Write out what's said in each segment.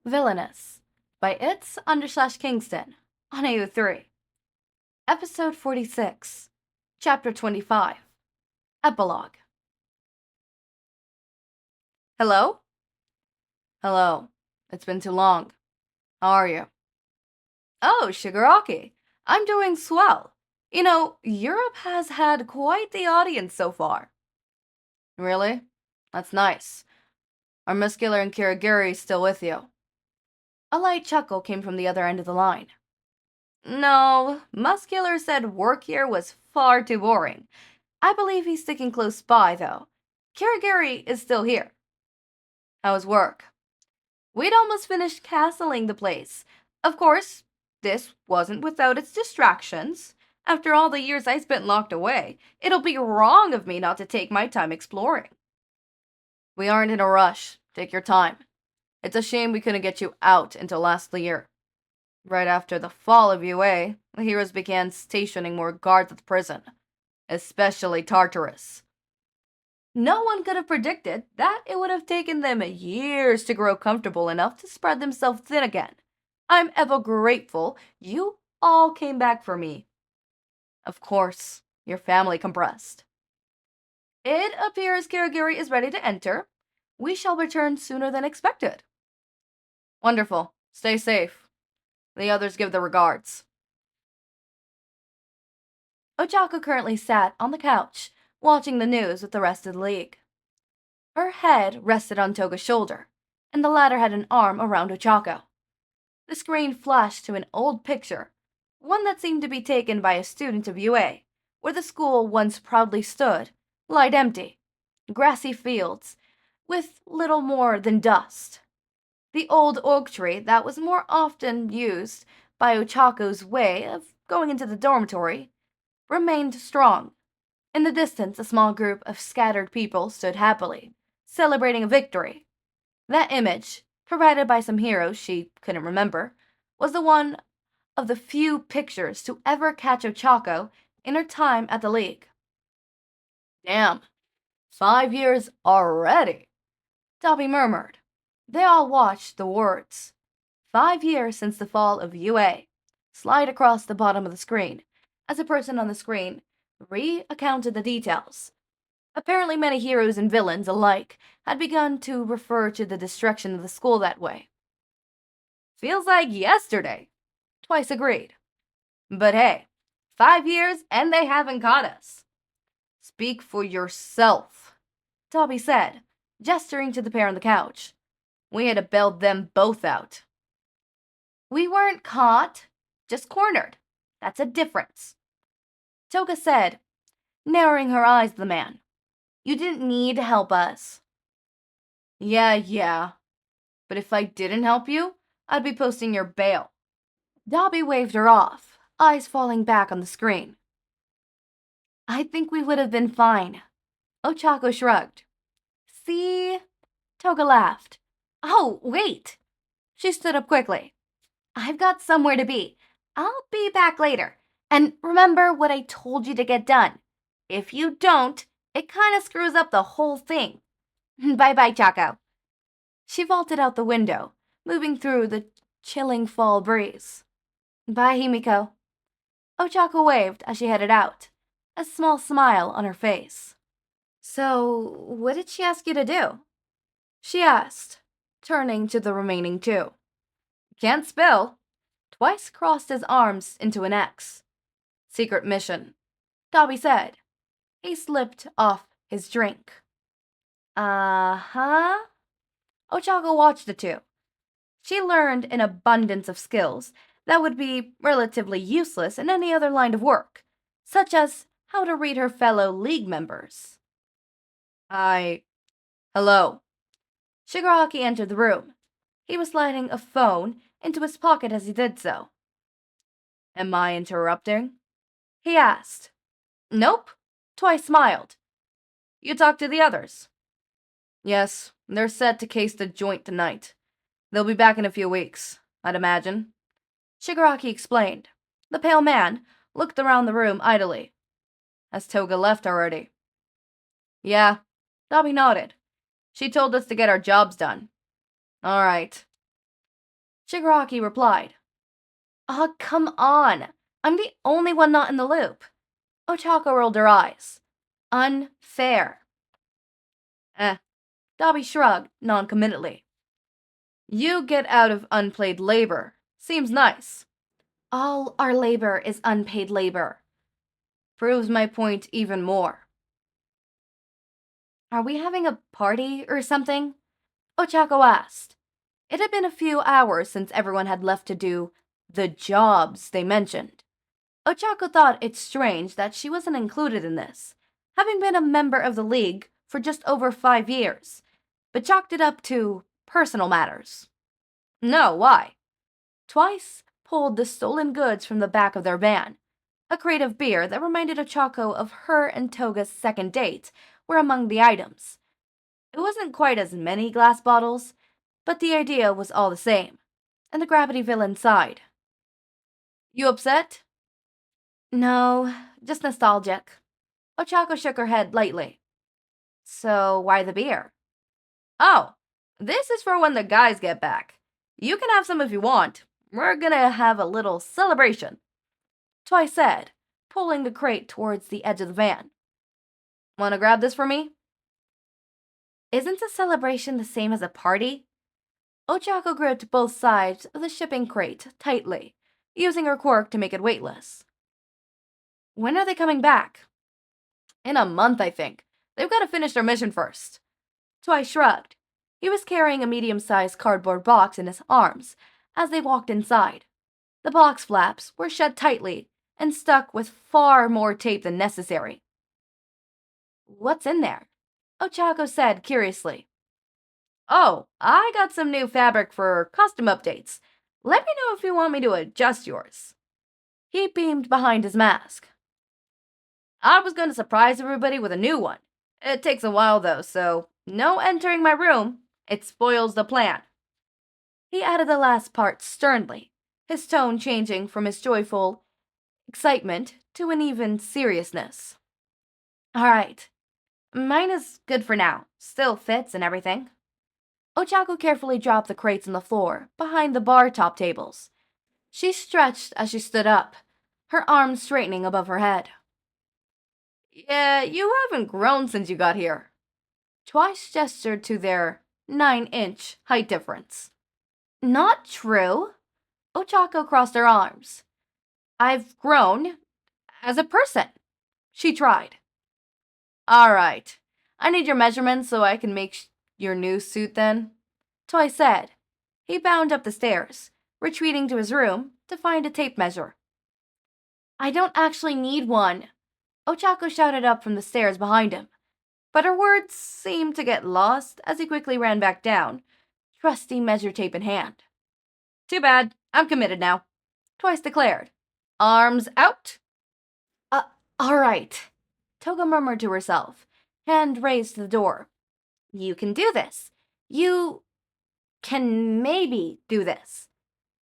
Villainous by its_Kingston on AO3. Episode 46, Chapter 25, Epilogue. Hello? Hello. It's been too long. How are you? Oh, Shigaraki. I'm doing swell. You know, Europe has had quite the audience so far. Really? That's nice. Are Muscular and Kirigiri still with you? A light chuckle came from the other end of the line. No, Muscular said work here was far too boring. I believe he's sticking close by, though. Kirigiri is still here. How's work? We'd almost finished castling the place. Of course, this wasn't without its distractions. After all the years I spent locked away, it'll be wrong of me not to take my time exploring. We aren't in a rush. Take your time. It's a shame we couldn't get you out until last year. Right after the fall of UA, the heroes began stationing more guards at the prison, especially Tartarus. No one could have predicted that it would have taken them years to grow comfortable enough to spread themselves thin again. I'm ever grateful you all came back for me. Of course, your family compressed. It appears Kirigiri is ready to enter. We shall return sooner than expected. Wonderful. Stay safe. The others give their regards. Ochako currently sat on the couch, watching the news with the rest of the league. Her head rested on Toga's shoulder, and the latter had an arm around Ochako. The screen flashed to an old picture, one that seemed to be taken by a student of UA, where the school once proudly stood, light empty, grassy fields, with little more than dust. The old oak tree that was more often used by Ochako's way of going into the dormitory remained strong. In the distance, a small group of scattered people stood happily, celebrating a victory. That image, provided by some heroes she couldn't remember, was the one of the few pictures to ever catch Ochako in her time at the league. Damn, 5 years already, Dobby murmured. They all watched the words, 5 years since the fall of UA, slide across the bottom of the screen, as a person on the screen recounted the details. Apparently many heroes and villains alike had begun to refer to the destruction of the school that way. Feels like yesterday, Twice agreed. But hey, 5 years and they haven't caught us. Speak for yourself, Dobby said, gesturing to the pair on the couch. We had to bail them both out. We weren't caught, just cornered. That's a difference. Toga said, narrowing her eyes at the man. You didn't need to help us. Yeah. But if I didn't help you, I'd be posting your bail. Dobby waved her off, eyes falling back on the screen. I think we would have been fine. Ochako shrugged. See? Toga laughed. Oh, wait. She stood up quickly. I've got somewhere to be. I'll be back later. And remember what I told you to get done. If you don't, it kind of screws up the whole thing. Bye-bye, Chako. She vaulted out the window, moving through the chilling fall breeze. Bye, Himiko. Ochako waved as she headed out, a small smile on her face. So, what did she ask you to do? She asked, turning to the remaining two. Can't spill. Twice crossed his arms into an X. Secret mission, Dobby said. He slipped off his drink. Uh-huh. Ochako watched the two. She learned an abundance of skills that would be relatively useless in any other line of work, such as how to read her fellow league members. Hello. Shigaraki entered the room. He was sliding a phone into his pocket as he did so. Am I interrupting? He asked. Nope. Twice smiled. You talked to the others? Yes, they're set to case the joint tonight. They'll be back in a few weeks, I'd imagine. Shigaraki explained. The pale man looked around the room idly. Has Toga left already? Yeah, Dobby nodded. She told us to get our jobs done. All right. Shigaraki replied. "Ah, come on. I'm the only one not in the loop." Ochako rolled her eyes. "Unfair." Dabi shrugged noncommittally. "You get out of unpaid labor. Seems nice." "All our labor is unpaid labor." "Proves my point even more." "Are we having a party or something?" Ochako asked. It had been a few hours since everyone had left to do the jobs they mentioned. Ochako thought it strange that she wasn't included in this, having been a member of the League for just over 5 years, but chalked it up to personal matters. "No, why?" Twice pulled the stolen goods from the back of their van. A crate of beer that reminded Ochako of her and Toga's second date were among the items. It wasn't quite as many glass bottles, but the idea was all the same, and the gravity villain sighed. "You upset?" "No, just nostalgic." Ochako shook her head lightly. "So why the beer?" "Oh, this is for when the guys get back. You can have some if you want. We're gonna have a little celebration," Twice said, pulling the crate towards the edge of the van. "Wanna grab this for me?" "Isn't a celebration the same as a party?" Ochako gripped both sides of the shipping crate tightly, using her quirk to make it weightless. "When are they coming back?" "In a month, I think. They've got to finish their mission first." Twice shrugged. He was carrying a medium-sized cardboard box in his arms as they walked inside. The box flaps were shut tightly and stuck with far more tape than necessary. "What's in there?" Ochako said curiously. "Oh, I got some new fabric for custom updates. Let me know if you want me to adjust yours." He beamed behind his mask. "I was going to surprise everybody with a new one. It takes a while though, so no entering my room. It spoils the plan." He added the last part sternly, his tone changing from his joyful excitement to an even seriousness. "All right. Mine is good for now. Still fits and everything." Ochako carefully dropped the crates on the floor behind the bar top tables. She stretched as she stood up, her arms straightening above her head. "Yeah, you haven't grown since you got here." Twice gestured to their 9-inch height difference. "Not true." Ochako crossed her arms. "I've grown as a person." She tried. "All right. I need your measurements so I can make your new suit then," Twice said. He bounded up the stairs, retreating to his room to find a tape measure. "I don't actually need one," Ochako shouted up from the stairs behind him, but her words seemed to get lost as he quickly ran back down, trusty measure tape in hand. "Too bad. I'm committed now," Twice declared. "Arms out." All right," Toga murmured to herself, hand raised to the door. "You can do this. You can maybe do this.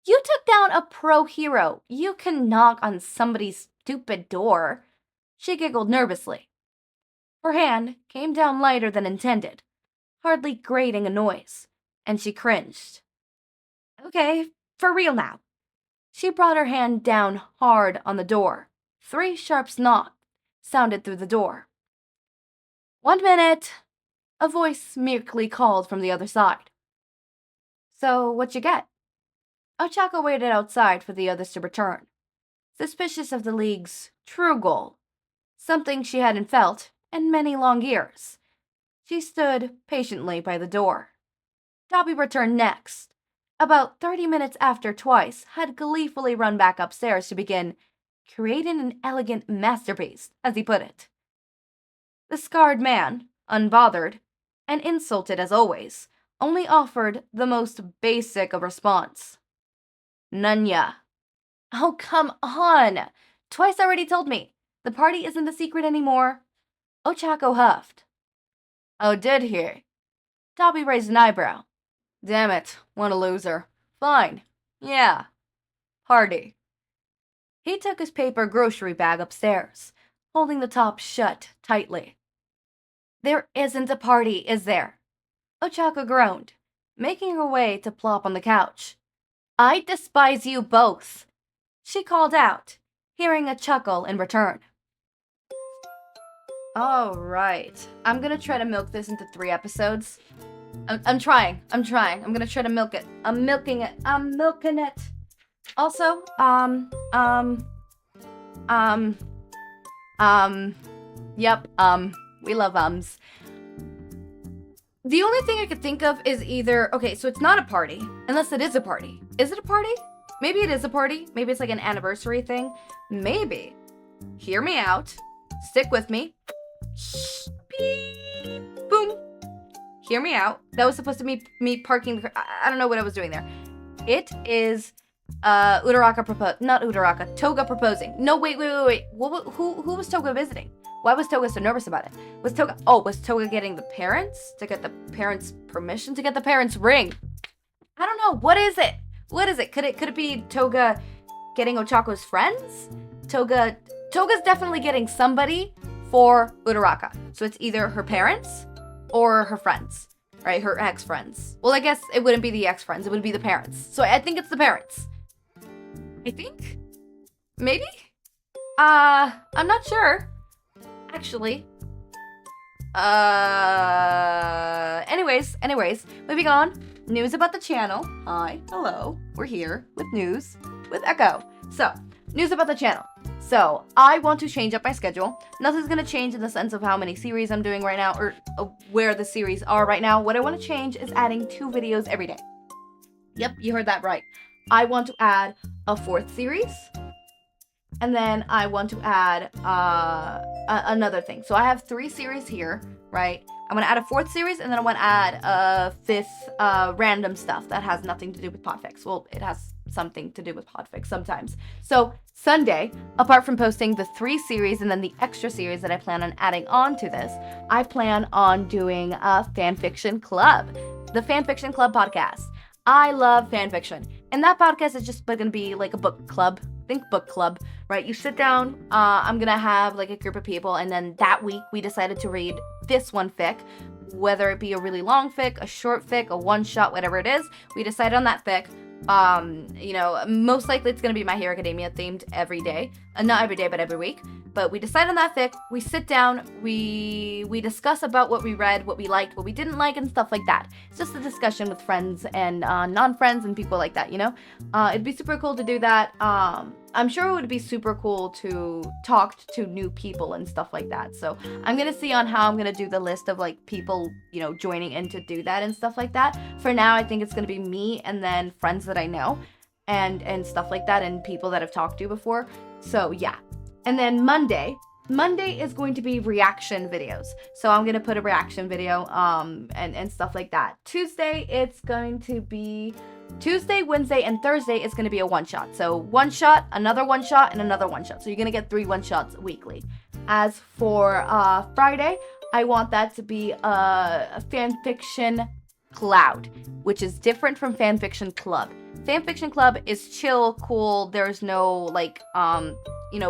You took down a pro hero. You can knock on somebody's stupid door." She giggled nervously. Her hand came down lighter than intended, hardly grating a noise, and she cringed. "Okay, for real now." She brought her hand down hard on the door. 3 sharp knocks sounded through the door. "1 minute," a voice meekly called from the other side. "So, what'd you get?" Ochako waited outside for the others to return, suspicious of the League's true goal, something she hadn't felt in many long years. She stood patiently by the door. Dabi returned next, about 30 minutes after Twice had gleefully run back upstairs to begin creating an elegant masterpiece, as he put it. The scarred man, unbothered, and insulted as always, only offered the most basic of response. "Nunya." "Oh, come on! Twice already told me. The party isn't a secret anymore." Ochako huffed. "Oh, did he?" Dabi raised an eyebrow. "Damn it, what a loser. Fine. Yeah. Party." He took his paper grocery bag upstairs, holding the top shut tightly. "There isn't a party, is there?" Ochako groaned, making her way to plop on the couch. I despise you both, she called out, hearing a chuckle in return. Alright, I'm gonna try to milk this into 3 episodes. I'm trying. I'm gonna try to milk it. I'm milking it. Also, yep, we love ums. The only thing I could think of is either, okay, so it's not a party, unless it is a party. Is it a party? Maybe it is a party. Maybe it's like an anniversary thing. Maybe. Hear me out. Stick with me. Beep. Boom. Hear me out. That was supposed to be me parking. I don't know what I was doing there. It is Toga proposing. No, wait. Who was Toga visiting? Why was Toga so nervous about it? Was Toga getting the parents? To get the parents' permission? To get the parents' ring? I don't know. What is it? Could it be Toga getting Ochako's friends? Toga's definitely getting somebody for Uraraka. So it's either her parents or her friends, right? Her ex-friends. Well, I guess it wouldn't be the ex-friends. It would be the parents. So I think it's the parents. I think? Maybe? I'm not sure. Actually. Anyways, moving on. News about the channel. Hi, hello. We're here with news with Echo. So, news about the channel. So, I want to change up my schedule. Nothing's gonna change in the sense of how many series I'm doing right now or where the series are right now. What I want to change is adding 2 videos every day. Yep, you heard that right. I want to add a 4th series. And then I want to add another thing. So I have 3 series here, right? I'm going to add a 4th series, and then I want to add a 5th random stuff that has nothing to do with Podfic. Well, it has something to do with Podfic sometimes. So Sunday, apart from posting the 3 series and then the extra series that I plan on adding on to this, I plan on doing a fanfiction club. The Fanfiction Club podcast. I love fanfiction. And that podcast is just going to be like a book club. Think book club, right? You sit down, I'm gonna have like a group of people, and then that week we decided to read this one fic, whether it be a really long fic, a short fic, a one-shot, whatever it is. We decided on that fic. Most likely it's gonna be My Hero Academia themed every day. Not every day, but every week. But we decide on that fic, we sit down, we discuss about what we read, what we liked, what we didn't like, and stuff like that. It's just a discussion with friends and non-friends and people like that, you know? It'd be super cool to do that. I'm sure it would be super cool to talk to new people and stuff like that. So I'm gonna see on how I'm gonna do the list of like people, you know, joining in to do that and stuff like that. For now, I think it's gonna be me and then friends that I know and stuff like that, and people that I've talked to before. So yeah. And then Monday is going to be reaction videos. So I'm going to put a reaction video and stuff like that. Tuesday, Wednesday, and Thursday is going to be a one-shot. So one shot, another one-shot, and another one-shot. So you're going to get 3 one-shots weekly. As for Friday, I want that to be a fanfiction cloud, which is different from fanfiction club. Fanfiction club is chill, cool. There's no like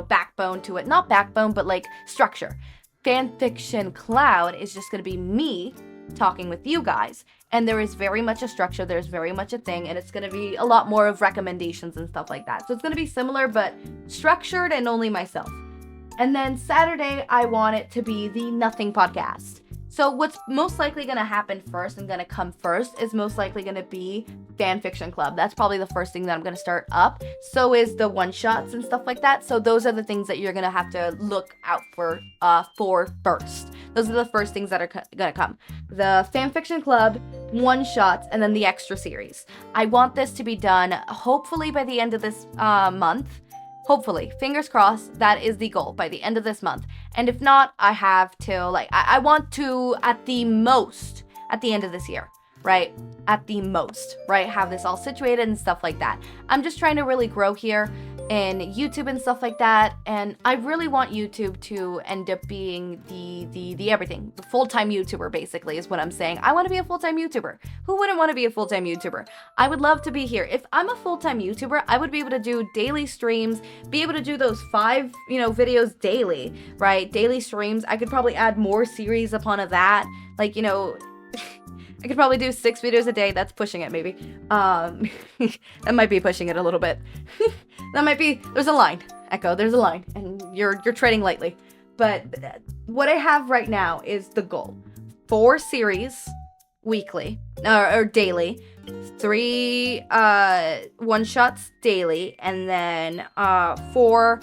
backbone to it. Not backbone, but like structure. Fanfiction cloud is just going to be me talking with you guys, and there is very much a structure, there's very much a thing, and it's going to be a lot more of recommendations and stuff like that. So it's going to be similar but structured and only myself. And then Saturday, I want it to be the Nothing podcast. So what's most likely going to happen first and going to come first is most likely going to be Fanfiction Club. That's probably the first thing that I'm going to start up. So is the one-shots and stuff like that. So those are the things that you're going to have to look out for first. Those are the first things that are going to come. The Fanfiction Club, one-shots, and then the extra series. I want this to be done hopefully by the end of this month. Hopefully, fingers crossed, that is the goal by the end of this month. And if not, I have till I want to at the most at the end of this year, right? At the most, right? Have this all situated and stuff like that. I'm just trying to really grow here in YouTube and stuff like that. And I really want YouTube to end up being the everything. The full-time YouTuber, basically, is what I'm saying. I want to be a full-time YouTuber. Who wouldn't want to be a full-time YouTuber? I would love to be here. If I'm a full-time YouTuber, I would be able to do daily streams, be able to do those 5, videos daily, right? Daily streams. I could probably add more series upon that. I could probably do 6 videos a day. That's pushing it, maybe. That might be pushing it a little bit. That might be, there's a line, Echo, there's a line, and you're treading lightly. But what I have right now is the goal. 4 series weekly, or daily, 3 one-shots daily, and then 4,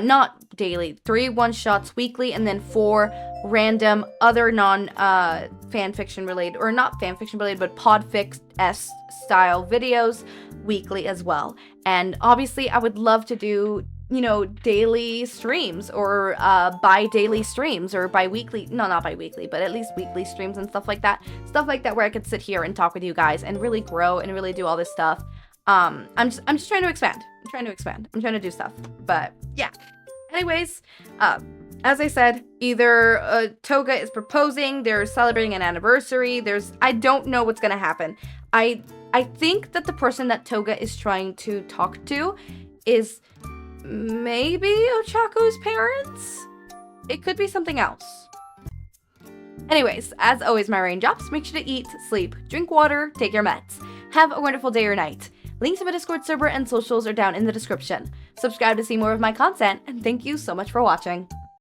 not daily, 3 one-shots weekly, and then 4 random other non-fanfiction related, or not fanfiction related, but Podfic-esque style videos weekly as well. And obviously I would love to do, you know, daily streams, or bi-daily streams, or bi-weekly, no, not bi-weekly, but at least weekly streams and stuff like that where I could sit here and talk with you guys and really grow and really do all this stuff. I'm just trying to expand. I'm trying to do stuff. But yeah. Anyways, as I said, either Toga is proposing, they're celebrating an anniversary, I don't know what's gonna happen. I think that the person that Toga is trying to talk to is maybe Ochako's parents? It could be something else. Anyways, as always, my raindrops, make sure to eat, sleep, drink water, take your meds. Have a wonderful day or night. Links to my Discord server and socials are down in the description. Subscribe to see more of my content, and thank you so much for watching.